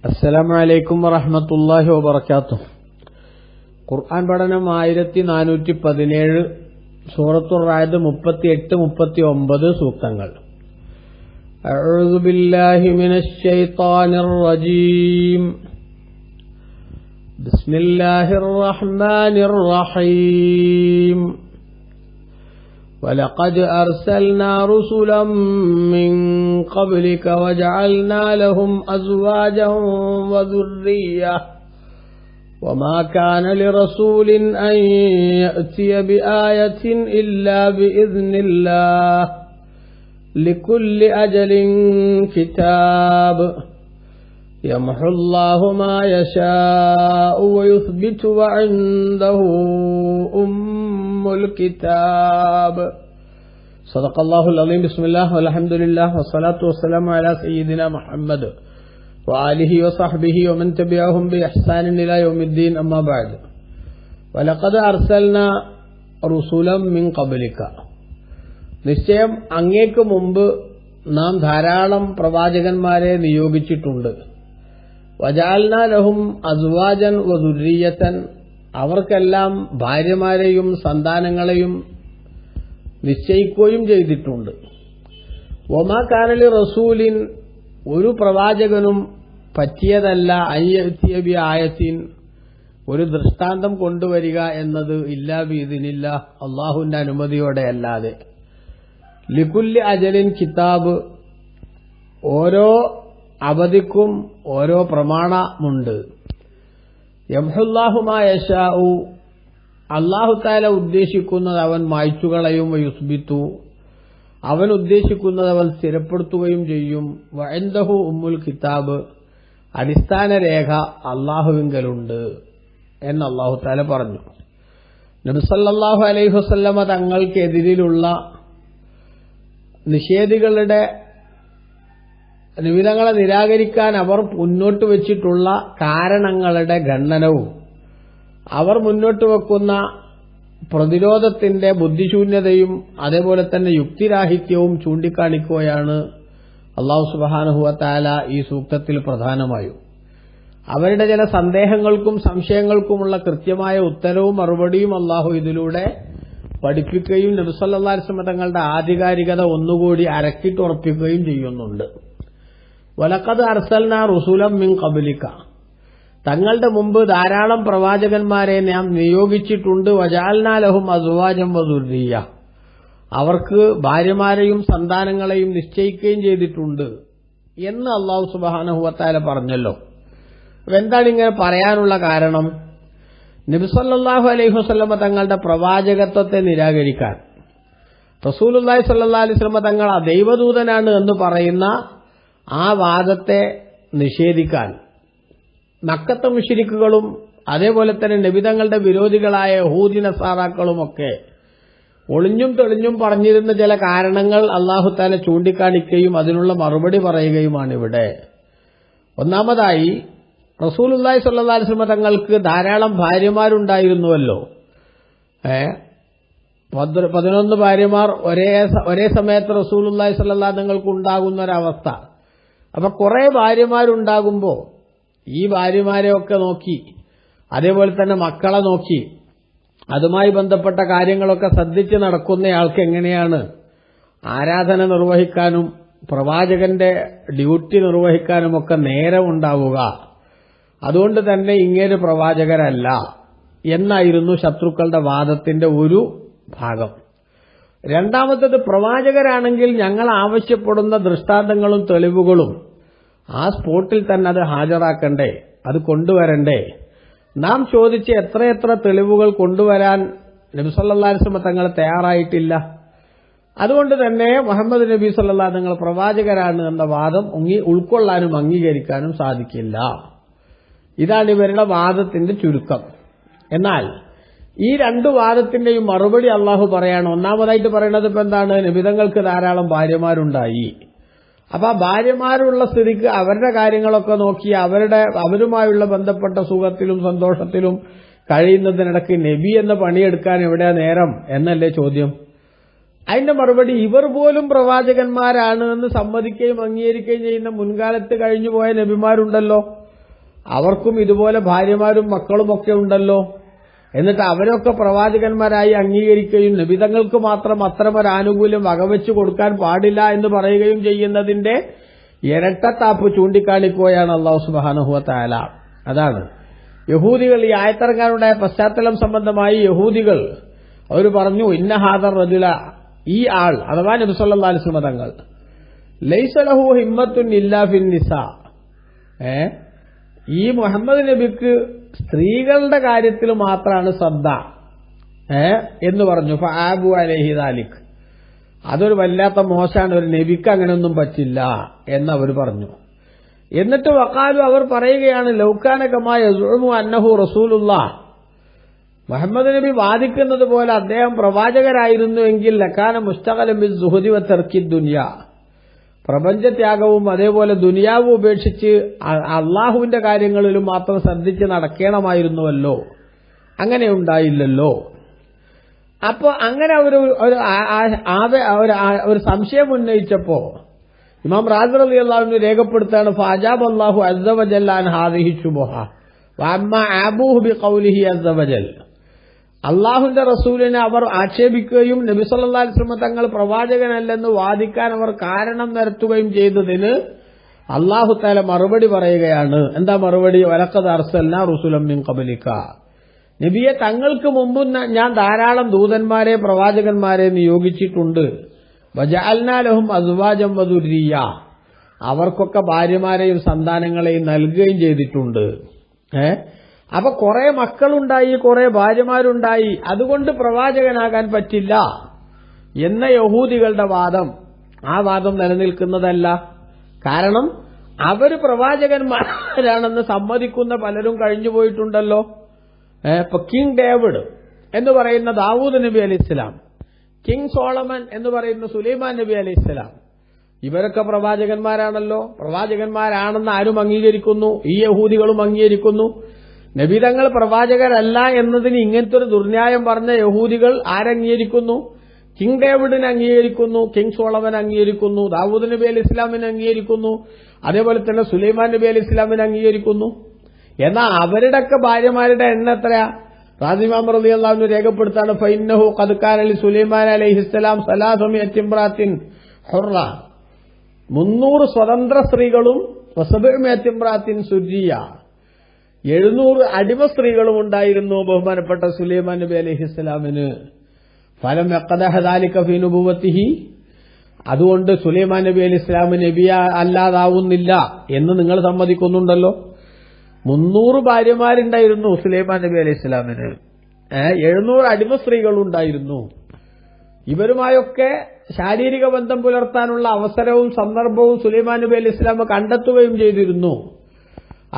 അസ്സലാമു അലൈക്കും വറഹ്മത്തുള്ളാഹി വബറകാതുഹു. ഖുർആൻ പഠനം 1417, സൂറത്തുർ റഅദ് 38-39 സൂക്തങ്ങൾ. അഊദു ബില്ലാഹി മിനശ് ശൈത്വാനിർ റജീം. ബിസ്മില്ലാഹിർ റഹ്മാനിർ റഹീം. وَلَقَدْ أَرْسَلْنَا رُسُلًا مِّن قَبْلِكَ وَجَعَلْنَا لَهُمْ أَزْوَاجًا وَذُرِّيَّةً وَمَا كَانَ لِرَسُولٍ أَن يَأْتِيَ بِآيَةٍ إِلَّا بِإِذْنِ اللَّهِ لِكُلِّ أَجَلٍ كِتَابٌ يَمْحُو اللَّهُ مَا يَشَاءُ وَيُثْبِتُ وَعِندَهُ الكتاب. صدق الله العظيم. بسم الله والحمد لله والصلاة والسلام على سيدنا محمد وآله وصحبه ومن تبعهم بإحسان إلى يوم الدين. أما بعد. ولقد أرسلنا رسولا من قبلك. നിശ്ചയം അങ്ങേക്ക് മുമ്പ് നാം ധാരാളം പ്രവാചകന്മാരെ നിയോഗിച്ചിട്ടുണ്ട്. വജഅൽനാ ലഹും അസ്വാജൻ വദുർരിയതൻ. അവർക്കെല്ലാം ഭാര്യമാരെയും സന്താനങ്ങളെയും നിശ്ചയിക്കുകയും ചെയ്തിട്ടുണ്ട്. വമാ കാന ലിറസൂലിൻ. ഒരു പ്രവാചകനും പറ്റിയതല്ല അയ്യഅ്തിയ ബിആയത്തിൻ, ഒരു ദൃഷ്ടാന്തം കൊണ്ടുവരിക എന്നത് ഇല്ലാ ബിഇദ്നില്ലാഹ്, അല്ലാഹുവിന്റെ അനുമതിയോടെ അല്ലാതെ. ലികുല്ലി അജലിൻ കിതാബ്. ഓരോ അവധിക്കും ഓരോ പ്രമാണമുണ്ട്. യംഹുല്ലാഹു മാ യശാഉ. അല്ലാഹു തആല ഉദ്ദേശിക്കുന്നത് അവൻ മായ്ച്ചുകളയും. വയുസ്ബിതു. അവൻ ഉദ്ദേശിക്കുന്നത് അവൻ സ്ഥിരപ്പെടുത്തുകയും ചെയ്യും. വഇൻദഹു ഉമ്മുൽ കിതാബ്. അടിസ്ഥാന രേഖ അല്ലാഹുവിങ്കലുണ്ട് എന്ന് അല്ലാഹു തആല പറഞ്ഞു. നബി സല്ലല്ലാഹു അലൈഹി വസല്ലമ തങ്ങൾക്കെതിരിലുള്ള നിഷേധികളുടെ നിബിധങ്ങളെ നിരാകരിക്കാൻ അവർ മുന്നോട്ട് വെച്ചിട്ടുള്ള കാരണങ്ങളുടെ ഖണ്ഡനവും അവർ മുന്നോട്ട് വെക്കുന്ന പ്രതിരോധത്തിന്റെ ബുദ്ധിശൂന്യതയും അതേപോലെ തന്നെ യുക്തിരാഹിത്യവും ചൂണ്ടിക്കാണിക്കുകയാണ് അല്ലാഹു സുബ്ഹാനഹു വ തആല ഈ സൂക്തത്തിൽ പ്രധാനമായും. അവരുടെ ചില സന്ദേഹങ്ങൾക്കും സംശയങ്ങൾക്കുമുള്ള കൃത്യമായ ഉത്തരവും മറുപടിയും അല്ലാഹു ഇതിലൂടെ പഠിപ്പിക്കുകയും നബി സല്ലല്ലാഹു അലൈഹി വസല്ലം തങ്ങളുടെ ആധികാരികത ഒന്നുകൂടി അരക്കിട്ടുറപ്പിക്കുകയും ചെയ്യുന്നുണ്ട്. വലഖദ് അർസൽനാ റുസുലൻ മിൻ ഖബ്ലിക. തങ്ങളുടെ മുമ്പ് ധാരാളം പ്രവാചകന്മാരെ നാം നിയോഗിച്ചിട്ടുണ്ട്. വജഅൽനാ ലഹും അസ്വാജൻ വദുർരിയ. അവർക്ക് ഭാര്യമാരെയും സന്താനങ്ങളെയും നിശ്ചയിക്കുകയും ചെയ്തിട്ടുണ്ട് എന്ന് അല്ലാഹു സുബ്ഹാനഹു വ തആല പറഞ്ഞല്ലോ. എന്താണ് ഇങ്ങനെ പറയാനുള്ള കാരണം? നബി സല്ലല്ലാഹു അലൈഹി വസല്ലമ തങ്ങളുടെ പ്രവാചകത്വത്തെ നിരാകരിക്കാൻ, റസൂലുള്ളാഹി സ്വല്ലല്ലാഹു അലൈഹി വസല്ലമ തങ്ങൾ ദൈവദൂതനാണ് എന്ന് പറയുന്ന ആ വാദത്തെ നിഷേധിക്കാൻ മക്കത്തെ മുശ്രിക്കുകളും അതേപോലെ തന്നെ നബിതങ്ങളുടെ വിരോധികളായ യഹൂദി നസാറാക്കളുമൊക്കെ ഒളിഞ്ഞും തെളിഞ്ഞും പറഞ്ഞിരുന്ന ചില കാരണങ്ങൾ അല്ലാഹു തആല ചൂണ്ടിക്കാണിക്കുകയും അതിനുള്ള മറുപടി പറയുകയുമാണ് ഇവിടെ. ഒന്നാമതായി, റസൂലുള്ളാഹി സ്വല്ലല്ലാഹു അലൈഹി വസല്ലം തങ്ങൾക്ക് ധാരാളം ഭാര്യമാരുണ്ടായിരുന്നുവല്ലോ. 11 ഭാര്യമാർ ഒരേ സമയത്ത് റസൂലുള്ളാഹി സ്വല്ലല്ലാഹു അലൈഹി തങ്ങൾക്ക് ഉണ്ടാകുന്ന ഒരവസ്ഥ. അപ്പൊ കുറെ ഭാര്യമാരുണ്ടാകുമ്പോ ഈ ഭാര്യമാരെയൊക്കെ നോക്കി അതേപോലെ തന്നെ മക്കളെ നോക്കി അതുമായി ബന്ധപ്പെട്ട കാര്യങ്ങളൊക്കെ ശ്രദ്ധിച്ച് നടക്കുന്നയാൾക്ക് എങ്ങനെയാണ് ആരാധന നിർവഹിക്കാനും പ്രവാചകന്റെ ഡ്യൂട്ടി നിർവഹിക്കാനുമൊക്കെ നേരമുണ്ടാവുക? അതുകൊണ്ട് തന്നെ ഇങ്ങേര് പ്രവാചകരല്ല എന്നായിരുന്നു ശത്രുക്കളുടെ വാദത്തിന്റെ ഒരു ഭാഗം. രണ്ടാമത്തേത്, പ്രവാചകരാണെങ്കിൽ ഞങ്ങൾ ആവശ്യപ്പെടുന്ന ദൃഷ്ടാന്തങ്ങളും തെളിവുകളും ആ സ്പോട്ടിൽ തന്നെ അത് ഹാജരാക്കണ്ടേ, അത് കൊണ്ടുവരണ്ടേ? നാം ചോദിച്ച എത്രയെത്ര തെളിവുകൾ കൊണ്ടുവരാൻ നബി സല്ലല്ലാഹു അലൈഹി വസല്ലം തങ്ങൾ തയ്യാറായിട്ടില്ല. അതുകൊണ്ട് തന്നെ മുഹമ്മദ് നബി സല്ലല്ലാഹു അലൈഹി വസല്ലം പ്രവാചകരാണ് എന്ന വാദം ഉൾക്കൊള്ളാനും അംഗീകരിക്കാനും സാധിക്കില്ല. ഇതാണ് ഇവരുടെ വാദത്തിന്റെ ചുരുക്കം. എന്നാൽ ഈ രണ്ടു വാദത്തിന്റെയും മറുപടി അല്ലാഹു പറയാണ്. ഒന്നാമതായിട്ട് പറയുന്നത് ഇപ്പൊ എന്താണ്? നബിതങ്ങൾക്ക് ധാരാളം ഭാര്യമാരുണ്ടായി. അപ്പൊ ആ ഭാര്യമാരുള്ള സ്ഥിതിക്ക് അവരുടെ കാര്യങ്ങളൊക്കെ നോക്കി അവരുമായുള്ള ബന്ധപ്പെട്ട സുഖത്തിലും സന്തോഷത്തിലും കഴിയുന്നതിനിടയ്ക്ക് നബി എന്ന പണിയെടുക്കാൻ എവിടെയാ നേരം എന്നല്ലേ ചോദ്യം. അതിന്റെ മറുപടി ഇവർ പോലും പ്രവാചകന്മാരാണ് എന്ന് സമ്മതിക്കുകയും അംഗീകരിക്കുകയും ചെയ്യുന്ന മുൻകാലത്ത് കഴിഞ്ഞുപോയ നബിമാരുണ്ടല്ലോ. അവർക്കും ഇതുപോലെ ഭാര്യമാരും മക്കളുമൊക്കെ ഉണ്ടല്ലോ. എന്നിട്ട് അവരൊക്കെ പ്രവാചകന്മാരായി അംഗീകരിക്കുകയും നബിതങ്ങൾക്ക് മാത്രം അത്തരമൊരാനുകൂല്യം വകവെച്ചു കൊടുക്കാൻ പാടില്ല എന്ന് പറയുകയും ചെയ്യുന്നതിന്റെ ഇരട്ടത്താപ്പ് ചൂണ്ടിക്കാണിക്കുകയാണ് അല്ലാഹു സുബ്ഹാനഹു വ തആല. അതാണ് യഹൂദികൾ ഈ ആയത്തിറങ്ങാനുണ്ടായ പശ്ചാത്തലം സംബന്ധമായി യഹൂദികൾ അവർ പറഞ്ഞു, ഇന്ന ഹാദർ റജുല, ഈ ആൾ അഥവാ നബി സല്ലല്ലാഹു അലൈഹി വസല്ലം തങ്ങൾ, ലൈസ ലഹു ഹിമ്മത്തുൻ ഇല്ലാ ഫിൻ നിസാ, ഈ മുഹമ്മദ് നബിക്ക് സ്ത്രീകളുടെ കാര്യത്തിൽ മാത്രമാണ് ശ്രദ്ധ എന്ന് പറഞ്ഞു. ഫആബു അലൈഹി ദാലിക്, അതൊരു വല്ലാത്ത മോശമാണ്, ഒരു നബിക്ക് അങ്ങനെയൊന്നും പറ്റില്ല എന്നവർ പറഞ്ഞു. എന്നിട്ട് വഖാലു, അവർ പറയുകയാണ്, ലൗകാന കമാ യസ്ഉമു അന്നഹു റസൂലുള്ളാഹ്, മുഹമ്മദ് നബി വാദിക്കുന്നത് പോലെ അദ്ദേഹം പ്രവാചകരായിരുന്നുവെങ്കിൽ ലകാന മുസ്തഖലൻ ബിസ്സുഹുദി വതർക്കി ദുനിയ, പ്രപഞ്ചത്യാഗവും അതേപോലെ ദുനിയാവും ഉപേക്ഷിച്ച് അള്ളാഹുവിന്റെ കാര്യങ്ങളിലും മാത്രം ശ്രദ്ധിച്ച് നടക്കണമായിരുന്നുവല്ലോ. അങ്ങനെ ഉണ്ടായില്ലല്ലോ. അപ്പൊ അങ്ങനെ ഒരു സംശയം ഉന്നയിച്ചപ്പോ ഇമാം റാസി റളിയല്ലാഹു അൻഹു രേഖപ്പെടുത്താണ്, ഫഅജാബ അല്ലാഹു അസ്സ വജല്ല അൻ ഹാദിഹി ശുബ്ഹ വഅമ്മ അബൂഹു ബിഖൗലിഹി അസ്സ വജൽ, അള്ളാഹുവിന്റെ റസൂലിനെ അവർ ആക്ഷേപിക്കുകയും നബി സല്ലല്ലാഹു അലൈഹി വസല്ലം തങ്ങൾ പ്രവാചകനല്ലെന്ന് വാദിക്കാൻ അവർ കാരണം നിരത്തുകയും ചെയ്തതിന് അല്ലാഹു തആല മറുപടി പറയുകയാണ്. എന്താ മറുപടി? വലഖദ് അർസൽനാ റുസുലൻ മിൻ ഖബലിക, നബിയെ തങ്ങൾക്ക് മുമ്പ് ഞാൻ ധാരാളം ദൂതന്മാരെ പ്രവാചകന്മാരെ നിയോഗിച്ചിട്ടുണ്ട്. വജഅൽനാ ലഹും അസ്വാജൻ വദുർരിയ, അവർക്കൊക്കെ ഭാര്യമാരെയും സന്താനങ്ങളെയും നൽകുകയും ചെയ്തിട്ടുണ്ട്. അപ്പൊ കുറെ മക്കളുണ്ടായി, കുറെ ഭാര്യമാരുണ്ടായി, അതുകൊണ്ട് പ്രവാചകനാകാൻ പറ്റില്ല എന്ന യഹൂദികളുടെ വാദം, ആ വാദം നിലനിൽക്കുന്നതല്ല. കാരണം അവര് പ്രവാചകന്മാരാണെന്ന് സമ്മതിക്കുന്ന പലരും കഴിഞ്ഞുപോയിട്ടുണ്ടല്ലോ. ഇപ്പൊ കിങ് ഡേവിഡ് എന്ന് പറയുന്ന ദാവൂദ് നബി അലൈഹിസ്സലാം, കിങ് സോളമൻ എന്ന് പറയുന്ന സുലൈമാൻ നബി അലൈഹിസ്സലാം, ഇവരൊക്കെ പ്രവാചകന്മാരാണല്ലോ. പ്രവാചകന്മാരാണെന്ന് ആരും അംഗീകരിക്കുന്നു, ഈ യഹൂദികളും അംഗീകരിക്കുന്നു. നബി തങ്ങൾ പ്രവാചകരല്ല എന്നതിന് ഇങ്ങനത്തെ ഒരു ദുർന്യായം പറഞ്ഞ യഹൂദികൾ ആരംഗീകരിക്കുന്നു? കിങ് ഡേവിഡിനെ അംഗീകരിക്കുന്നു, കിങ് സോളമൻ അംഗീകരിക്കുന്നു, ദാവൂദ് നബി അലൈഹി ഇസ്ലാമിനെ അംഗീകരിക്കുന്നു, അതേപോലെ തന്നെ സുലൈമാൻ നബി അലൈഹി ഇസ്ലാമിനെ അംഗീകരിക്കുന്നു. എന്നാൽ അവരുടെയൊക്കെ ഭാര്യമാരുടെ എണ്ണം എത്രയാ? റാസി ഇമാം റളിയല്ലാഹു അൻഹു രേഖപ്പെടുത്താണ്, ഫഇന്നഹു ഖദ് കാന ലി സുലൈമാൻ അലൈഹിസ്സലാം 300 ഇംറാത്തിൻ ഹുറ, 300 സ്വതന്ത്ര സ്ത്രീകളും 700 ഇംറാത്തിൻ സുർരിയ, 700 അടിമ സ്ത്രീകളും ഉണ്ടായിരുന്നു ബഹുമാനപ്പെട്ട സുലൈമാൻ നബി അലൈഹിസ്സലാമിന്. ഫലം യഖദഹ ദാലിക ഫീ നുബുവത്തിഹി, അതുകൊണ്ട് സുലൈമാൻ നബി അലൈഹി ഇസ്ലാം നബി അല്ലാതാവുന്നില്ല എന്ന് നിങ്ങൾ സമ്മതിക്കുന്നുണ്ടല്ലോ. 300 ഭാര്യമാരുണ്ടായിരുന്നു സുലൈമാൻ നബി അലൈഹി ഇസ്ലാമിന്, 700 അടിമ സ്ത്രീകളുണ്ടായിരുന്നു. ഇവരുമായൊക്കെ ശാരീരിക ബന്ധം പുലർത്താനുള്ള അവസരവും സന്ദർഭവും സുലൈമാൻ നബി അലൈഹി ഇസ്ലാം കണ്ടെത്തുകയും ചെയ്തിരുന്നു.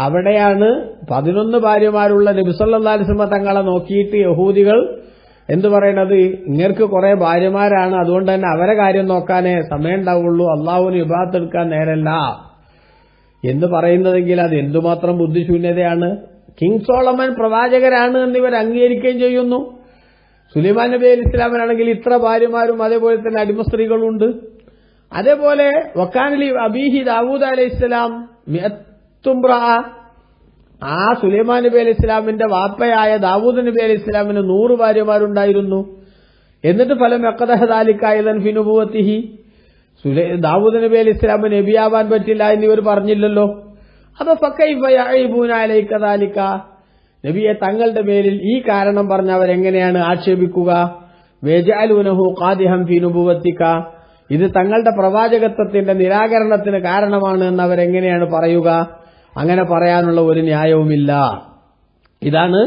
അവിടെയാണ് 11 ഭാര്യമാരുള്ള നബി സല്ലല്ലാഹു അലൈഹി വസല്ലം തങ്ങളെ നോക്കിയിട്ട് യഹൂദികൾ എന്തു പറയണത്? ഇങ്ങർക്ക് കുറെ ഭാര്യമാരാണ്, അതുകൊണ്ട് തന്നെ അവരെ കാര്യം നോക്കാനേ സമയം ഉണ്ടാവുള്ളൂ, അള്ളാഹുവിന് ഇബാദത്ത് എടുക്കാൻ നേരല്ല എന്ന് പറയുന്നതെങ്കിൽ അത് എന്തുമാത്രം ബുദ്ധിശൂന്യതയാണ്. കിങ് സോളമൻ പ്രവാചകരാണ് എന്നിവർ അംഗീകരിക്കുകയും ചെയ്യുന്നു. സുലൈമാൻ നബി അലൈഹി ഇസ്ലാമിനാണെങ്കിൽ ഇത്ര ഭാര്യമാരും അതേപോലെ തന്നെ അടിമ സ്ത്രീകളുണ്ട്. അതേപോലെ വക്കാനലി അബീഹി ദാവൂദ് അലൈഹി ഇസ്ലാം മിഅത്തുംറഅ, ആ സുലൈമാൻ നബി അലൈഹി ഇസ്ലാമിന്റെ വാപ്പയായ ദാവൂദ് നബി അലൈഹി ഇസ്ലാമിന് 100 ഭാര്യമാരുണ്ടായിരുന്നു. എന്നിട്ട് ഫലം യഖദഹ ദാലിക അയ്ദൻ ഫി നുബുവത്തിഹി, ദാവൂദ് നബി അലൈഹി ഇസ്ലാമിന് നബിയാവാൻ പറ്റില്ല എന്നിവർ പറഞ്ഞില്ലല്ലോ. അപ്പൊ ഫകൈഫ യഈബൂന അലൈക ദാലിക, നബിയെ തങ്ങളുടെ പേരിൽ ഈ കാരണം പറഞ്ഞ് അവരെങ്ങനെയാണ് ആക്ഷേപിക്കുക? വജഅലൂനഹു ഖാദിഹൻ ഫീ നുബുവത്തിക, ഇത് തങ്ങളുടെ പ്രവാചകത്വത്തിന്റെ നിരാകരണത്തിന് കാരണമാണ് എന്ന് അവരെങ്ങനെയാണ് പറയുക? അങ്ങനെ പറയാനുള്ള ഒരു ന്യായവുമില്ല. ഇതാണ്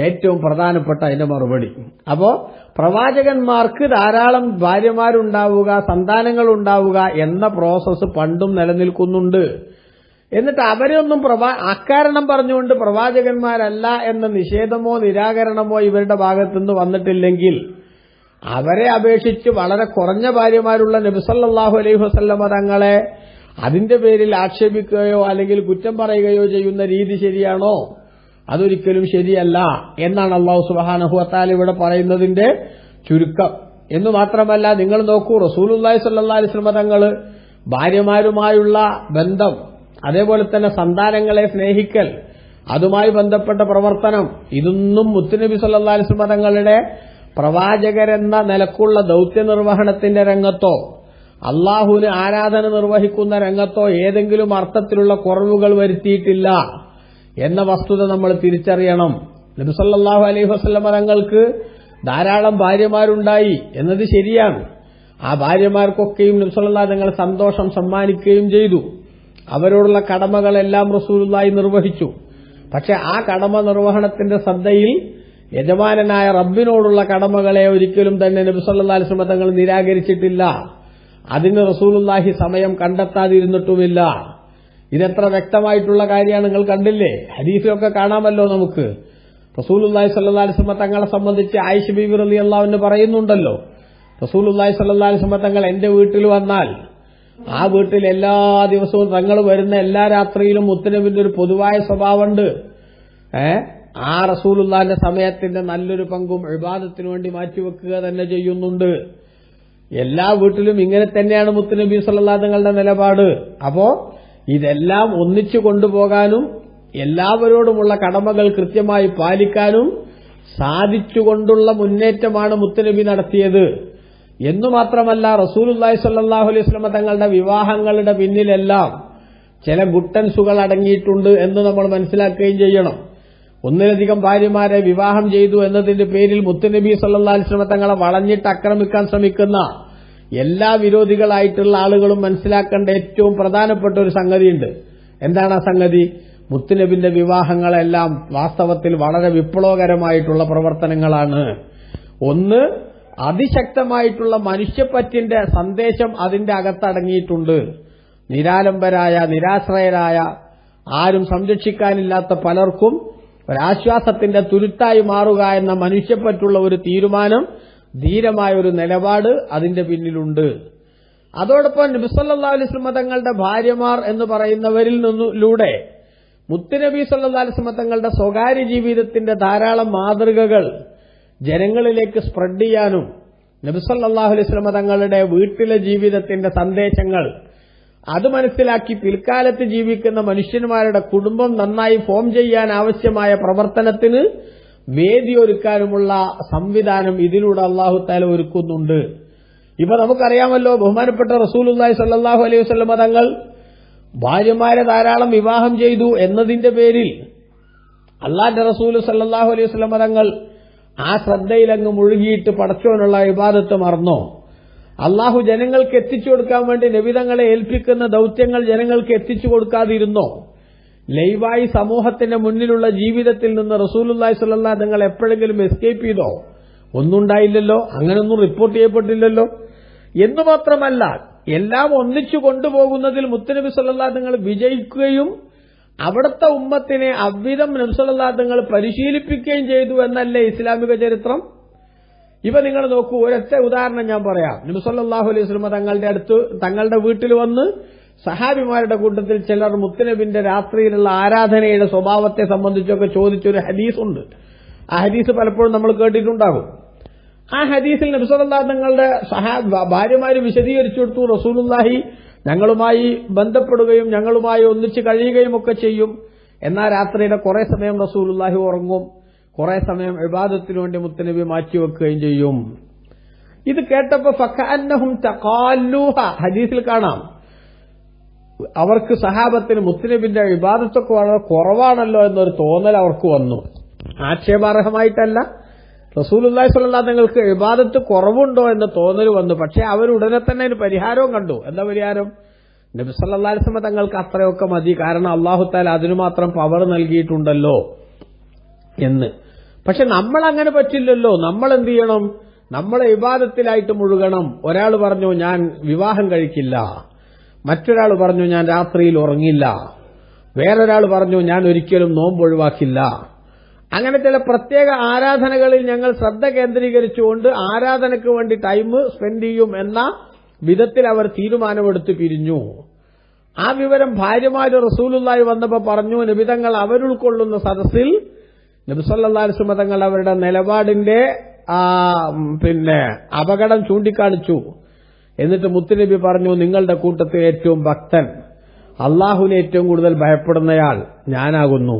ഏറ്റവും പ്രധാനപ്പെട്ട അതിന്റെ മറുപടി. അപ്പോ പ്രവാചകന്മാർക്ക് ധാരാളം ഭാര്യമാരുണ്ടാവുക, സന്താനങ്ങൾ ഉണ്ടാവുക എന്ന പ്രോസസ്സ് പണ്ടും നിലനിൽക്കുന്നുണ്ട്. എന്നിട്ട് അവരൊന്നും അക്കാരണം പറഞ്ഞുകൊണ്ട് പ്രവാചകന്മാരല്ല എന്ന നിഷേധമോ നിരാകരണമോ ഇവരുടെ ഭാഗത്തുനിന്ന് വന്നിട്ടില്ലെങ്കിൽ അവരെ അപേക്ഷിച്ച് വളരെ കുറഞ്ഞ ഭാര്യമാരുള്ള നബി സല്ലല്ലാഹു അലൈഹി വസല്ലമ തങ്ങളെ അതിന്റെ പേരിൽ ആക്ഷേപിക്കുകയോ അല്ലെങ്കിൽ കുറ്റം പറയുകയോ ചെയ്യുന്ന രീതി ശരിയാണോ? അതൊരിക്കലും ശരിയല്ല എന്നാണ് അല്ലാഹു സുബ്ഹാനഹു വ തആല ഇവിടെ പറയുന്നതിന്റെ ചുരുക്കം. എന്ന് മാത്രമല്ല, നിങ്ങൾ നോക്കൂ, റസൂലുള്ളാഹി സ്വല്ലല്ലാഹു അലൈഹി വസല്ലം തങ്ങൾ ഭാര്യമാരുമായുള്ള ബന്ധം, അതേപോലെ തന്നെ സന്താനങ്ങളെ സ്നേഹിക്കൽ, അതുമായി ബന്ധപ്പെട്ട പ്രവർത്തനം, ഇതൊന്നും മുത്തുനബി സല്ലല്ലാഹു അലൈഹി വസല്ലം തങ്ങളുടെ പ്രവാചകരെന്ന നിലക്കുള്ള ദൌത്യ നിർവഹണത്തിന്റെ രംഗത്തോ അള്ളാഹുവിന് ആരാധന നിർവഹിക്കുന്ന രംഗത്തോ ഏതെങ്കിലും അർത്ഥത്തിലുള്ള കുറവുകൾ വരുത്തിയിട്ടില്ല എന്ന വസ്തുത നമ്മൾ തിരിച്ചറിയണം. നബി സല്ലല്ലാഹു അലൈഹി വസല്ലം തങ്ങൾക്ക് ധാരാളം ഭാര്യമാരുണ്ടായി എന്നത് ശരിയാണ്. ആ ഭാര്യമാർക്കൊക്കെയും നബി സല്ലല്ലാഹു തങ്ങൾ സന്തോഷം സമ്മാനിക്കുകയും ചെയ്തു. അവരോടുള്ള കടമകളെല്ലാം റസൂലുള്ളാഹി നിർവഹിച്ചു. പക്ഷെ ആ കടമ നിർവഹണത്തിന്റെ ശ്രദ്ധയിൽ യജമാനനായ റബ്ബിനോടുള്ള കടമകളെ ഒരിക്കലും തന്നെ നബി സല്ലല്ലാഹു അലൈഹി വസല്ലം തങ്ങൾ നിരാകരിച്ചിട്ടില്ല. അതിന് റസൂലുള്ളാഹി സമയം കണ്ടെത്താതിരുന്നിട്ടുമില്ല. ഇതെത്ര വ്യക്തമായിട്ടുള്ള കാര്യമാണ്, നിങ്ങൾ കണ്ടില്ലേ? ഹദീസിലൊക്കെ കാണാമല്ലോ നമുക്ക്. റസൂലുള്ളാഹി സ്വല്ലല്ലാഹു അലൈഹി വസല്ലം തങ്ങളെ സംബന്ധിച്ച് ആയിഷ ബീവി റളിയല്ലാഹു അൻഹ പറയുന്നുണ്ടല്ലോ, റസൂലുള്ളാഹി സ്വല്ലല്ലാഹു അലൈഹി വസല്ലം തങ്ങൾ എന്റെ വീട്ടിൽ വന്നാൽ ആ വീട്ടിൽ എല്ലാ ദിവസവും തങ്ങൾ വരുന്ന എല്ലാ രാത്രിയിലും മുത്തുനബിന്റെ ഒരു പൊതുവായ സ്വഭാവമുണ്ട്. ആ റസൂലുള്ളാഹിന്റെ സമയത്തിന്റെ നല്ലൊരു പങ്കും ഇബാദത്തിനു വേണ്ടി മാറ്റിവെക്കുക തന്നെ ചെയ്യുന്നുണ്ട്. എല്ലാ വീട്ടിലും ഇങ്ങനെ തന്നെയാണ് മുത്തുനബി സല്ലല്ലാഹു അലൈഹി തങ്ങളുടെ നിലപാട്. അപ്പോ ഇതെല്ലാം ഒന്നിച്ചു കൊണ്ടുപോകാനും എല്ലാവരോടുമുള്ള കടമകൾ കൃത്യമായി പാലിക്കാനും സാധിച്ചുകൊണ്ടുള്ള മുന്നേറ്റമാണ് മുത്തുനബി നടത്തിയത് എന്നു മാത്രമല്ല, റസൂലുള്ളാഹി സ്വല്ലല്ലാഹു അലൈഹി വസല്ലം തങ്ങളുടെ വിവാഹങ്ങളുടെ പിന്നിലെല്ലാം ചില ഗുട്ടൻസുകൾ അടങ്ങിയിട്ടുണ്ട് എന്ന് നമ്മൾ മനസ്സിലാക്കുകയും ചെയ്യണം. ഒന്നിലധികം ഭാര്യമാരെ വിവാഹം ചെയ്തു എന്നതിന്റെ പേരിൽ മുത്തുനബി സല്ലല്ലാഹു അലൈഹി വസല്ലം തങ്ങളെ വളഞ്ഞിട്ട് ആക്രമിക്കാൻ ശ്രമിക്കുന്ന എല്ലാ വിരോധികളായിട്ടുള്ള ആളുകളും മനസ്സിലാക്കേണ്ട ഏറ്റവും പ്രധാനപ്പെട്ട ഒരു സംഗതിയുണ്ട്. എന്താണ് ആ സംഗതി? മുത്തുനബിന്റെ വിവാഹങ്ങളെല്ലാം വാസ്തവത്തിൽ വളരെ വിപ്ലവകരമായിട്ടുള്ള പ്രവർത്തനങ്ങളാണ്. ഒന്ന്, അതിശക്തമായിട്ടുള്ള മനുഷ്യപ്പറ്റിന്റെ സന്ദേശം അതിന്റെ അകത്തടങ്ങിയിട്ടുണ്ട്. നിരാലംബരായ, നിരാശ്രയരായ, ആരും സംരക്ഷിക്കാനില്ലാത്ത പലർക്കും ഒരാശ്വാസത്തിന്റെ തുരുത്തായി മാറുക എന്ന മനുഷ്യപ്പറ്റുള്ള ഒരു തീരുമാനം, ധീരമായ ഒരു നിലപാട് അതിന്റെ പിന്നിലുണ്ട്. അതോടൊപ്പം നബി സല്ലല്ലാഹു അലൈഹി വസല്ലം തങ്ങളുടെ ഭാര്യമാർ എന്ന് പറയുന്നവരിൽ നിന്നിലൂടെ മുത്തുനബി സല്ലല്ലാഹു അലൈഹി വസല്ലം തങ്ങളുടെ സ്വകാര്യ ജീവിതത്തിന്റെ ധാരാളം മാതൃകകൾ ജനങ്ങളിലേക്ക് സ്പ്രെഡ് ചെയ്യാനും നബി സല്ലല്ലാഹു അലൈഹി വസല്ലം തങ്ങളുടെ വീട്ടിലെ ജീവിതത്തിന്റെ സന്ദേശങ്ങൾ അത് മനസ്സിലാക്കി പിൽക്കാലത്ത് ജീവിക്കുന്ന മനുഷ്യന്മാരുടെ കുടുംബം നന്നായി ഫോം ചെയ്യാൻ ആവശ്യമായ പ്രവർത്തനത്തിന് വേദിയൊരുക്കാനുമുള്ള സംവിധാനം ഇതിലൂടെ അല്ലാഹു തആല ഒരുക്കുന്നുണ്ട്. ഇപ്പൊ നമുക്കറിയാമല്ലോ, ബഹുമാനപ്പെട്ട റസൂലുള്ളാഹി സ്വല്ലല്ലാഹു അലൈഹി വസല്ലം തങ്ങൾ ഭാര്യമാരെ ധാരാളം വിവാഹം ചെയ്തു എന്നതിന്റെ പേരിൽ അല്ലാഹുവിന്റെ റസൂൽ സ്വല്ലല്ലാഹു അലൈഹി വസല്ലം തങ്ങൾ ആ ശ്രദ്ധയിലങ്ങ് മുഴുകിയിട്ട് പടച്ചവനുള്ള ഇബാദത്ത് മറന്നോ? അള്ളാഹു ജനങ്ങൾക്ക് എത്തിച്ചു കൊടുക്കാൻ വേണ്ടി നബിതങ്ങളെ ഏൽപ്പിക്കുന്ന ദൌത്യങ്ങൾ ജനങ്ങൾക്ക് എത്തിച്ചു കൊടുക്കാതിരുന്നോ? ലൈവായി സമൂഹത്തിന്റെ മുന്നിലുള്ള ജീവിതത്തിൽ നിന്ന് റസൂലുള്ളാഹി സ്വല്ലല്ലാഹു അലൈഹി തങ്ങൾ എപ്പോഴെങ്കിലും എസ്കേപ്പ് ചെയ്തോ? ഒന്നുണ്ടായില്ലല്ലോ, അങ്ങനൊന്നും റിപ്പോർട്ട് ചെയ്യപ്പെട്ടില്ലല്ലോ. എന്നു മാത്രമല്ല, എല്ലാം ഒന്നിച്ചു കൊണ്ടുപോകുന്നതിൽ മുത്തുനബി സ്വല്ലല്ലാഹു അലൈഹി തങ്ങൾ വിജയിക്കുകയും അവിടുത്തെ ഉമ്മത്തിനെ അவ்விധം നബി സല്ലല്ലാഹു അലൈഹി തങ്ങൾ പരിശീലിപ്പിക്കുകയും ചെയ്തു എന്നല്ലേ ഇസ്ലാമിക ചരിത്രം? ഇവ നിങ്ങൾ നോക്കൂ, ഒരൊറ്റ ഉദാഹരണം ഞാൻ പറയാം. നബി സല്ലല്ലാഹു അലൈഹി വസല്ലം തങ്ങളുടെ വീട്ടിൽ വന്ന് സഹാബിമാരുടെ കൂട്ടത്തിൽ ചിലർ മുത്തുനബിന്റെ രാത്രിയിലുള്ള ആരാധനയുടെ സ്വഭാവത്തെ സംബന്ധിച്ചൊക്കെ ചോദിച്ചൊരു ഹദീസുണ്ട്. ആ ഹദീസ് പലപ്പോഴും നമ്മൾ കേട്ടിട്ടുണ്ടാകും. ആ ഹദീസിൽ നബി സല്ലല്ലാഹു അലൈഹി തങ്ങളുടെ ഭാര്യമാര് വിശദീകരിച്ചു കൊടുത്തു, റസൂലുള്ളാഹി ഞങ്ങളുമായി ബന്ധപ്പെടുകയും ഞങ്ങളുമായി ഒന്നിച്ച് കഴിയുകയും ഒക്കെ ചെയ്യും. എന്നാൽ രാത്രിയുടെ കുറെ സമയം റസൂലുള്ളാഹി ഉറങ്ങും, കുറെ സമയം ഇബാദത്തിനു വേണ്ടി മുത്തുനബി മാറ്റിവെക്കുകയും ചെയ്യും. ഇത് കേട്ടപ്പോ ഫകഅന്നഹും തഖാല്ലൂഹ, ഹദീസിൽ കാണാം, അവർക്ക് സഹാബത്തിന് മുത്തുനബിന്റെ ഇബാദത്തൊക്കെ വളരെ കുറവാണല്ലോ എന്നൊരു തോന്നൽ അവർക്ക് വന്നു. ആക്ഷേപാർഹമായിട്ടല്ല, റസൂലുള്ളാഹി സ്വല്ലല്ലാഹു അലൈഹി തങ്ങൾക്ക് ഇബാദത്ത് കുറവുണ്ടോ എന്ന തോന്നൽ വന്നു. പക്ഷെ അവരുടനെ തന്നെ അതിന് പരിഹാരവും കണ്ടു. എന്താ പരിഹാരം? നബി സല്ലല്ലാഹു അലൈഹി വസല്ലം തങ്ങൾക്ക് അത്രയൊക്കെ മതി, കാരണം അല്ലാഹു തആല അതിനു മാത്രം പവർ നൽകിയിട്ടുണ്ടല്ലോ എന്ന്. പക്ഷെ നമ്മൾ അങ്ങനെ പറ്റില്ലല്ലോ. നമ്മൾ എന്ത് ചെയ്യണം? നമ്മളെ ഇബാദത്തിലായിട്ട് മുഴുകണം. ഒരാൾ പറഞ്ഞു ഞാൻ വിവാഹം കഴിക്കില്ല, മറ്റൊരാൾ പറഞ്ഞു ഞാൻ രാത്രിയിൽ ഉറങ്ങില്ല, വേറൊരാൾ പറഞ്ഞു ഞാൻ ഒരിക്കലും നോമ്പ് ഒഴിവാക്കില്ല. അങ്ങനെ ചില പ്രത്യേക ആരാധനകളിൽ ഞങ്ങൾ ശ്രദ്ധ കേന്ദ്രീകരിച്ചുകൊണ്ട് ആരാധനയ്ക്ക് വേണ്ടി ടൈം സ്പെൻഡ് ചെയ്യും എന്ന വിധത്തിൽ അവർ തീരുമാനമെടുത്ത് പിരിഞ്ഞു. ആ വിവരം ഭാര്യമാര് റസൂലുള്ളാഹി വന്നപ്പോൾ പറഞ്ഞു. നബിതങ്ങൾ അവരുൾക്കൊള്ളുന്ന സദസ്സിൽ നബി സല്ലല്ലാഹു അലൈഹി വസല്ലം തങ്ങൾ അവരുടെ നിലപാടിന്റെ അപകടം ചൂണ്ടിക്കാണിച്ചു. എന്നിട്ട് മുത്തുനബി പറഞ്ഞു, നിങ്ങളുടെ കൂട്ടത്തിൽ ഏറ്റവും ഭക്തൻ, അള്ളാഹുവിനെ ഏറ്റവും കൂടുതൽ ഭയപ്പെടുന്നയാൾ ഞാനാകുന്നു.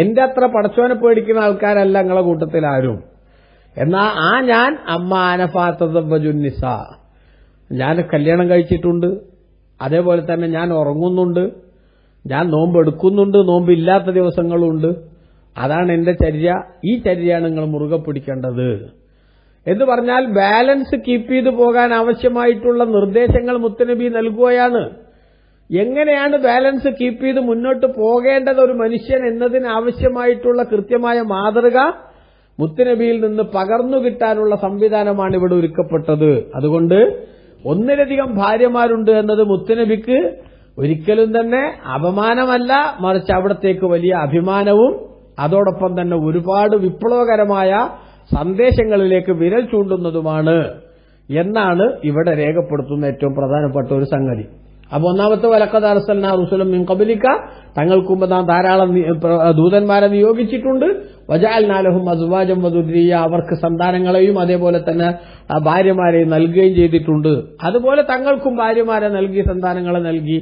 എന്റെ അത്ര പടച്ചോനെ പേടിക്കുന്ന ആൾക്കാരല്ല നിങ്ങളെ കൂട്ടത്തിൽ ആരും. എന്നാ ഞാൻ അമ്മ അനഫാത്തജുന്നിസ, ഞാൻ കല്യാണം കഴിച്ചിട്ടുണ്ട്, അതേപോലെ തന്നെ ഞാൻ ഉറങ്ങുന്നുണ്ട്, ഞാൻ നോമ്പ് എടുക്കുന്നുണ്ട്, നോമ്പില്ലാത്ത ദിവസങ്ങളുണ്ട്. അതാണ് എന്റെ ചര്യ. ഈ ചര്യയാണ് നിങ്ങൾ മുറുകെ പിടിക്കേണ്ടത് എന്ന് പറഞ്ഞാൽ ബാലൻസ് കീപ്പ് ചെയ്തു പോകാൻ ആവശ്യമായിട്ടുള്ള നിർദ്ദേശങ്ങൾ മുത്തുനബി നൽകുകയാണ്. എങ്ങനെയാണ് ബാലൻസ് കീപ്പ് ചെയ്ത് മുന്നോട്ട് പോകേണ്ടത് ഒരു മനുഷ്യൻ എന്നതിന് ആവശ്യമായിട്ടുള്ള കൃത്യമായ മാതൃക മുത്തുനബിയിൽ നിന്ന് പകർന്നു കിട്ടാനുള്ള സംവിധാനമാണ് ഇവിടെ ഒരുക്കപ്പെട്ടത്. അതുകൊണ്ട് ഒന്നിലധികം ഭാര്യമാരുണ്ട് എന്നത് മുത്തുനബിക്ക് ഒരിക്കലും തന്നെ അപമാനമല്ല, മറിച്ച് അവിടത്തേക്ക് വലിയ അഭിമാനവും അതോടൊപ്പം തന്നെ ഒരുപാട് വിപ്ലവകരമായ സന്ദേശങ്ങളിലേക്ക് വിരൽ ചൂണ്ടുന്നതുമാണ് എന്നാണ് ഇവിടെ രേഖപ്പെടുത്തുന്ന ഏറ്റവും പ്രധാനപ്പെട്ട ഒരു സംഗതി. അപ്പൊ ഒന്നാമത്തെ വലഖദ് അർസൽനാ റുസുലൻ മിൻ ഖബ്ലിക, തങ്ങൾക്ക് മുമ്പ് നാം ധാരാളം ദൂതന്മാരെ നിയോഗിച്ചിട്ടുണ്ട്. വജഅൽനാ ലഹും അസ്വാജൻ വദുർരിയ, അവർക്ക് സന്താനങ്ങളെയും അതേപോലെ തന്നെ ഭാര്യമാരെയും നൽകുകയും ചെയ്തിട്ടുണ്ട്. അതുപോലെ തങ്ങൾക്കും ഭാര്യമാരെ നൽകി, സന്താനങ്ങളെ നൽകി.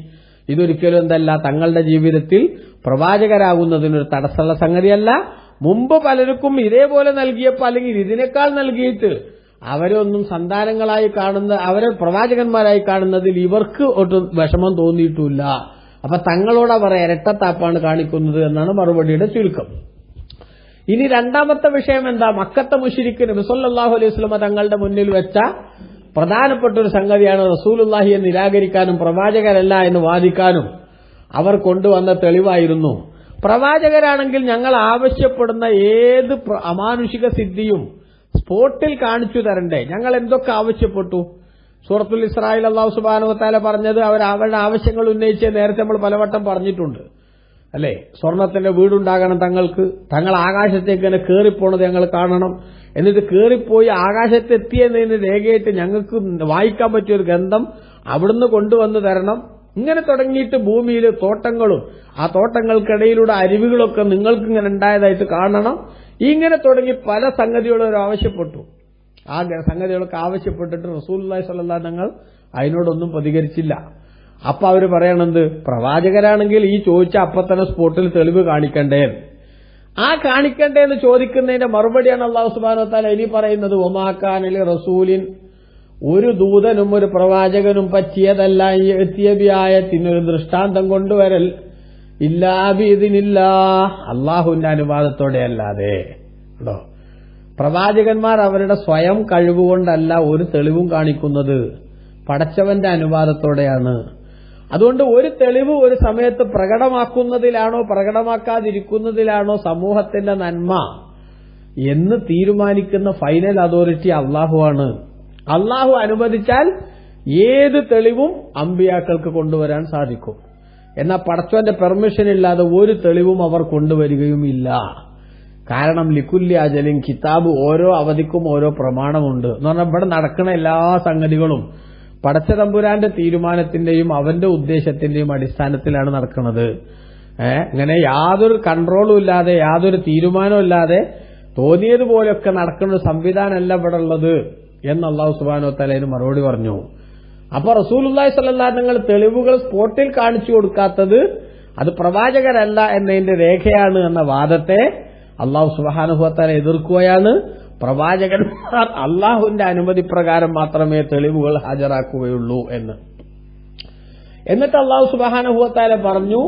ഇതൊരിക്കലും എന്തല്ല തങ്ങളുടെ ജീവിതത്തിൽ പ്രവാചകരാകുന്നതിനൊരു തടസ്സമുള്ള സംഗതിയല്ല. മുമ്പ് പലർക്കും ഇതേപോലെ നൽകിയപ്പോൾ അല്ലെങ്കിൽ ഇതിനേക്കാൾ നൽകിയിട്ട് അവരൊന്നും സന്താനങ്ങളായി കാണുന്ന, അവരെ പ്രവാചകന്മാരായി കാണുന്നതിൽ ഇവർക്ക് ഒട്ടും വിഷമം തോന്നിയിട്ടില്ല. അപ്പൊ തങ്ങളോട് അവർ ഇരട്ടത്താപ്പാണ് കാണിക്കുന്നത് എന്നാണ് മറുപടിയുടെ ചുരുക്കം. ഇനി രണ്ടാമത്തെ വിഷയം എന്താ? മക്കത്തെ മുശ്രിക്ക് നബി സല്ലല്ലാഹു അലൈഹി വസല്ലം തങ്ങളുടെ മുന്നിൽ വെച്ച പ്രധാനപ്പെട്ട ഒരു സംഗതിയാണ് റസൂലുള്ളാഹിയെ നിരാകരിക്കാനും പ്രവാചകരല്ല എന്ന് വാദിക്കാനും അവർ കൊണ്ടുവന്ന തെളിവായിരുന്നു. പ്രവാചകരാണെങ്കിൽ ഞങ്ങൾ ആവശ്യപ്പെടുന്ന ഏത് അമാനുഷിക സിദ്ധിയും സ്പോട്ടിൽ കാണിച്ചു തരണ്ടേ? ഞങ്ങൾ എന്തൊക്കെ ആവശ്യപ്പെട്ടു? സൂറത്തുൽ ഇസ്രായിൽ അല്ലാഹു സുബ്ഹാനഹു വ തആല പറഞ്ഞത് അവരുടെ ആവശ്യങ്ങൾ ഉന്നയിച്ച് നേരത്തെ നമ്മൾ പലവട്ടം പറഞ്ഞിട്ടുണ്ട് അല്ലേ? സ്വർണത്തിന്റെ വീടുണ്ടാകണം തങ്ങൾക്ക്, തങ്ങൾ ആകാശത്തേക്ക് തന്നെ കയറിപ്പോണത് ഞങ്ങൾ കാണണം, എന്നിട്ട് കയറിപ്പോയി ആകാശത്തെത്തിയതിന് രേഖയായിട്ട് ഞങ്ങൾക്ക് വായിക്കാൻ പറ്റിയൊരു ഗ്രന്ഥം അവിടുന്ന് കൊണ്ടുവന്ന് തരണം. ഇങ്ങനെ തുടങ്ങിയിട്ട് ഭൂമിയിൽ തോട്ടങ്ങളും ആ തോട്ടങ്ങൾക്കിടയിലൂടെ അരുവികളൊക്കെ നിങ്ങൾക്ക് ഇങ്ങനെ ഉണ്ടായതായിട്ട് കാണണം. ഇങ്ങനെ തുടങ്ങി പല സംഗതികളും ആവശ്യപ്പെട്ടു. ആ സംഗതികളൊക്കെ ആവശ്യപ്പെട്ടിട്ട് റസൂലുള്ളാഹി സ്വല്ലല്ലാഹു അലൈഹി വസല്ലം അതിനോടൊന്നും പ്രതികരിച്ചില്ല. അപ്പൊ അവര് പറയണത് പ്രവാചകരാണെങ്കിൽ ഈ ചോദിച്ച അപ്പൊ തന്നെ സ്പോട്ടിൽ തെളിവ് കാണിക്കണ്ടേ? ആ കാണിക്കണ്ടേ എന്ന് ചോദിക്കുന്നതിന്റെ മറുപടിയാണ് അല്ലാഹു സുബ്ഹാനഹു വ തആല ഇനി പറയുന്നത്, വമാ കാന ലി റസൂലിൻ, ഒരു ദൂതനും ഒരു പ്രവാചകനും പറ്റിയതല്ല എത്തിയബിയായത്തിനൊരു ദൃഷ്ടാന്തം കൊണ്ടുവരൽ ഇല്ലാ ബിഇദ്നില്ലാഹ്, അള്ളാഹുവിന്റെ അനുവാദത്തോടെ അല്ലാതെ. കേട്ടോ, പ്രവാചകന്മാർ അവരുടെ സ്വയം കഴിവുകൊണ്ടല്ല ഒരു തെളിവും കാണിക്കുന്നത്, പടച്ചവന്റെ അനുവാദത്തോടെയാണ്. അതുകൊണ്ട് ഒരു തെളിവ് ഒരു സമയത്ത് പ്രകടമാക്കുന്നതിലാണോ പ്രകടമാക്കാതിരിക്കുന്നതിലാണോ സമൂഹത്തിന്റെ നന്മ എന്ന് തീരുമാനിക്കുന്ന ഫൈനൽ അതോറിറ്റി അള്ളാഹുവാണ്. അള്ളാഹു അനുവദിച്ചാൽ ഏത് തെളിവും അമ്പിയാക്കൾക്ക് കൊണ്ടുവരാൻ സാധിക്കും. എന്നാൽ പടച്ചവന്റെ പെർമിഷൻ ഇല്ലാതെ ഒരു തെളിവും അവർ കൊണ്ടുവരികയും ഇല്ല. കാരണം ലിക്കുല്ലി അജലിൻ കിതാബ്, ഓരോ അവധിക്കും ഓരോ പ്രമാണമുണ്ട് എന്ന് പറഞ്ഞാൽ ഇവിടെ നടക്കുന്ന എല്ലാ സംഗതികളും പടച്ച തമ്പുരാന്റെ തീരുമാനത്തിന്റെയും അവന്റെ ഉദ്ദേശത്തിന്റെയും അടിസ്ഥാനത്തിലാണ് നടക്കുന്നത്. ഇങ്ങനെ യാതൊരു കൺട്രോളും ഇല്ലാതെ യാതൊരു തീരുമാനവും ഇല്ലാതെ തോന്നിയതുപോലെയൊക്കെ നടക്കുന്ന ഒരു സംവിധാനമല്ല ഇവിടെ ഉള്ളത് എന്ന് അല്ലാഹു സുബ്ഹാനഹു വ തആല അതിന് മറുപടി പറഞ്ഞു. അപ്പൊ റസൂലുള്ളാഹി സ്വല്ലല്ലാഹു അലൈഹി വസല്ലം തെളിവുകൾ സ്പോട്ടിൽ കാണിച്ചു കൊടുക്കാത്തത് അത് പ്രവാചകരല്ല എന്നതിന്റെ രേഖയാണ് എന്ന വാദത്തെ അല്ലാഹു സുബ്ഹാനഹു വ തആല എതിർക്കുകയാണ്. പ്രവാചകന്മാർ അള്ളാഹുവിന്റെ അനുമതി പ്രകാരം മാത്രമേ തെളിവുകൾ ഹാജരാക്കുകയുള്ളൂ എന്ന്. എന്നിട്ട് അല്ലാഹു സുബ്ഹാനഹു വ തആല പറഞ്ഞു,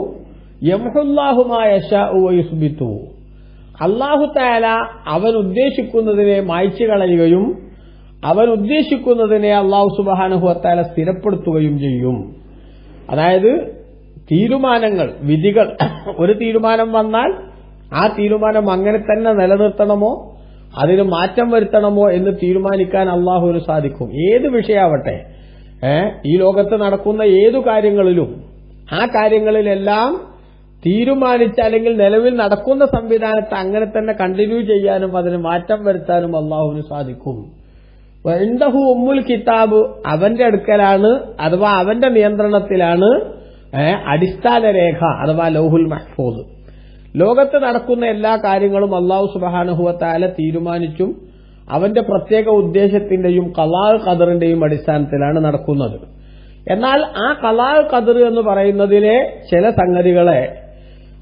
യംഹുല്ലാഹു മാ യശാഉ വയുസ്ബിതു, അല്ലാഹു തആല അവൻ ഉദ്ദേശിക്കുന്നതിനെ മായ്ച്ചു കളയുകയും അവൻ ഉദ്ദേശിക്കുന്നതിനെ അല്ലാഹു സുബ്ഹാനഹു വ തആല സ്ഥിരപ്പെടുത്തുകയും ചെയ്യും. അതായത് തീരുമാനങ്ങൾ, വിധികൾ, ഒരു തീരുമാനം വന്നാൽ ആ തീരുമാനം അങ്ങനെ തന്നെ നിലനിർത്തണമോ അതിന് മാറ്റം വരുത്തണമോ എന്ന് തീരുമാനിക്കാൻ അള്ളാഹുവിന് സാധിക്കും. ഏത് വിഷയമാവട്ടെ, ഈ ലോകത്ത് നടക്കുന്ന ഏതു കാര്യങ്ങളിലും ആ കാര്യങ്ങളിലെല്ലാം തീരുമാനിച്ച അല്ലെങ്കിൽ നിലവിൽ നടക്കുന്ന സംവിധാനത്തെ അങ്ങനെ തന്നെ കണ്ടിന്യൂ ചെയ്യാനും അതിന് മാറ്റം വരുത്താനും അള്ളാഹുവിന് സാധിക്കും. ഇൻദഹു ഉമ്മുൽ കിതാബ്, അവന്റെ അടുക്കലാണ് അഥവാ അവന്റെ നിയന്ത്രണത്തിലാണ് അടിസ്ഥാന രേഖ അഥവാ ലൗഹുൽ മഹ്ഫൂദ്. ലോകത്ത് നടക്കുന്ന എല്ലാ കാര്യങ്ങളും അല്ലാഹു സുബ്ഹാനഹു വ തആല തീരുമാനിച്ചും അവന്റെ പ്രത്യേക ഉദ്ദേശത്തിന്റെയും ഖളാ ഖദറിന്റെയും അടിസ്ഥാനത്തിലാണ് നടക്കുന്നത്. എന്നാൽ ആ ഖളാ ഖദർ എന്ന് പറയുന്നതിലെ ചില സംഗതികളെ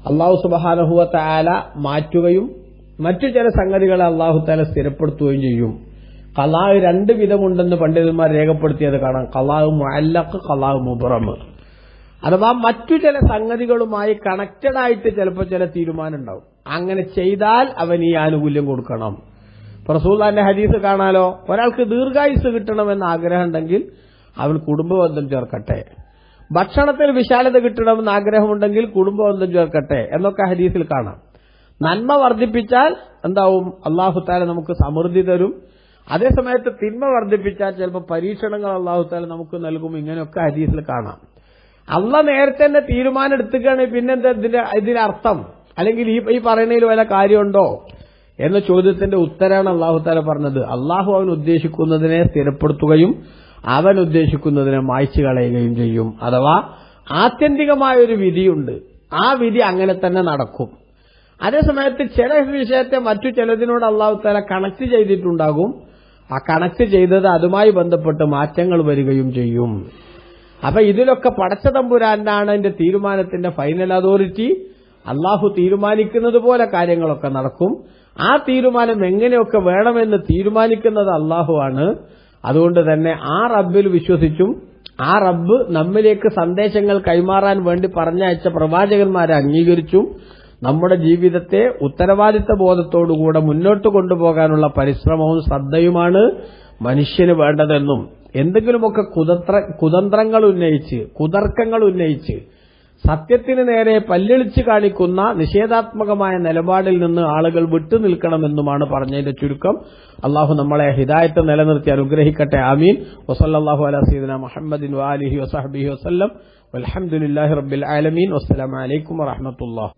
അല്ലാഹു സുബ്ഹാനഹു വ തആല മാറ്റുകയും മറ്റു ചില സംഗതികളെ അല്ലാഹു തആല സ്ഥിരപ്പെടുത്തുകയും ചെയ്യും. ഖലാ രണ്ട് വിധമുണ്ടെന്ന് പണ്ഡിതന്മാർ രേഖപ്പെടുത്തിയത് കാണാം. ഖലാ മുഅല്ലഖ്, ഖലാ മുബ്റം. അഥവാ മറ്റു ചില സംഗതികളുമായി കണക്റ്റഡ് ആയിട്ട് ചിലപ്പോൾ ചില തീരുമാനം ഉണ്ടാവും. അങ്ങനെ ചെയ്താൽ അവൻ ഈ ആനുകൂല്യം കൊടുക്കണം. റസൂലുള്ളാഹിന്റെ ഹദീസ് കാണാലോ, ഒരാൾക്ക് ദീർഘായുസ് കിട്ടണമെന്ന് ആഗ്രഹം ഉണ്ടെങ്കിൽ അവൻ കുടുംബബന്ധം ചേർക്കട്ടെ, ഭക്ഷണത്തിൽ വിശാലത കിട്ടണമെന്ന് ആഗ്രഹമുണ്ടെങ്കിൽ കുടുംബബന്ധം ചേർക്കട്ടെ എന്നൊക്കെ ഹദീസിൽ കാണാം. നന്മ വർദ്ധിപ്പിച്ചാൽ എന്താവും? അല്ലാഹു തആല നമുക്ക് സമൃദ്ധി തരും. അതേസമയത്ത് തിന്മ വർദ്ധിപ്പിച്ചാൽ ചിലപ്പോൾ പരീക്ഷണങ്ങൾ അല്ലാഹു തആല നമുക്ക് നൽകും. ഇങ്ങനെയൊക്കെ ഹദീസിൽ കാണാം. അള്ളാഹ് നേരത്തെ തന്നെ തീരുമാനം എടുത്തുകയാണെങ്കിൽ പിന്നെന്താ ഇതിനർത്ഥം? അല്ലെങ്കിൽ ഈ പറയുന്നതിൽ വല്ല കാര്യമുണ്ടോ എന്ന ചോദ്യത്തിന്റെ ഉത്തരാണ് അല്ലാഹു തആല പറഞ്ഞത്. അള്ളാഹു അവൻ ഉദ്ദേശിക്കുന്നതിനെ സ്ഥിരപ്പെടുത്തുകയും അവൻ ഉദ്ദേശിക്കുന്നതിനെ മായ്ച്ചു കളയുകയും ചെയ്യും. അഥവാ ആത്യന്തികമായ ഒരു വിധിയുണ്ട്, ആ വിധി അങ്ങനെ തന്നെ നടക്കും. അതേസമയത്ത് ചില വിഷയത്തെ മറ്റു ചിലതിനോട് അല്ലാഹു തആല കണക്ട് ചെയ്തിട്ടുണ്ടാകും. ആ കണക്ട് ചെയ്തത് അതുമായി ബന്ധപ്പെട്ട് മാറ്റങ്ങൾ വരികയും ചെയ്യും. അപ്പൊ ഇതിലൊക്കെ പടച്ച തമ്പുരാനാണ് അതിന്റെ തീരുമാനത്തിന്റെ ഫൈനൽ അതോറിറ്റി. അള്ളാഹു തീരുമാനിക്കുന്നത് പോലെ കാര്യങ്ങളൊക്കെ നടക്കും. ആ തീരുമാനം എങ്ങനെയൊക്കെ വേണമെന്ന് തീരുമാനിക്കുന്നത് അള്ളാഹു ആണ്. അതുകൊണ്ട് തന്നെ ആ റബ്ബിൽ വിശ്വസിച്ചും ആ റബ്ബ് നമ്മിലേക്ക് സന്ദേശങ്ങൾ കൈമാറാൻ വേണ്ടി പറഞ്ഞയച്ച പ്രവാചകന്മാരെ അംഗീകരിച്ചും നമ്മുടെ ജീവിതത്തെ ഉത്തരവാദിത്ത ബോധത്തോടുകൂടെ മുന്നോട്ട് കൊണ്ടുപോകാനുള്ള പരിശ്രമവും ശ്രദ്ധയുമാണ് മനുഷ്യന് വേണ്ടതെന്നും എന്തെങ്കിലുമൊക്കെ കുതന്ത്രങ്ങൾ ഉന്നയിച്ച് കുതർക്കങ്ങൾ ഉന്നയിച്ച് സത്യത്തിന് നേരെ പല്ലിളിച്ച് കാണിക്കുന്ന നിഷേധാത്മകമായ നിലപാടിൽ നിന്ന് ആളുകൾ വിട്ടുനിൽക്കണമെന്നുമാണ് പറഞ്ഞതിന്റെ ചുരുക്കം. അള്ളാഹു നമ്മളെ ഹിദായത്ത് നിലനിർത്തി അനുഗ്രഹിക്കട്ടെ. ആമീൻ. വസല്ലല്ലാഹു അലാ സയ്യിദിനാ മുഹമ്മദിൻ വആലിഹി വസഹ്ബിഹി വസല്ലം. വൽഹംദുലില്ലാഹി റബ്ബിൽ ആലമീൻ. വസ്സലാമു അലൈക്കും വറഹ്മത്തുള്ളാഹി.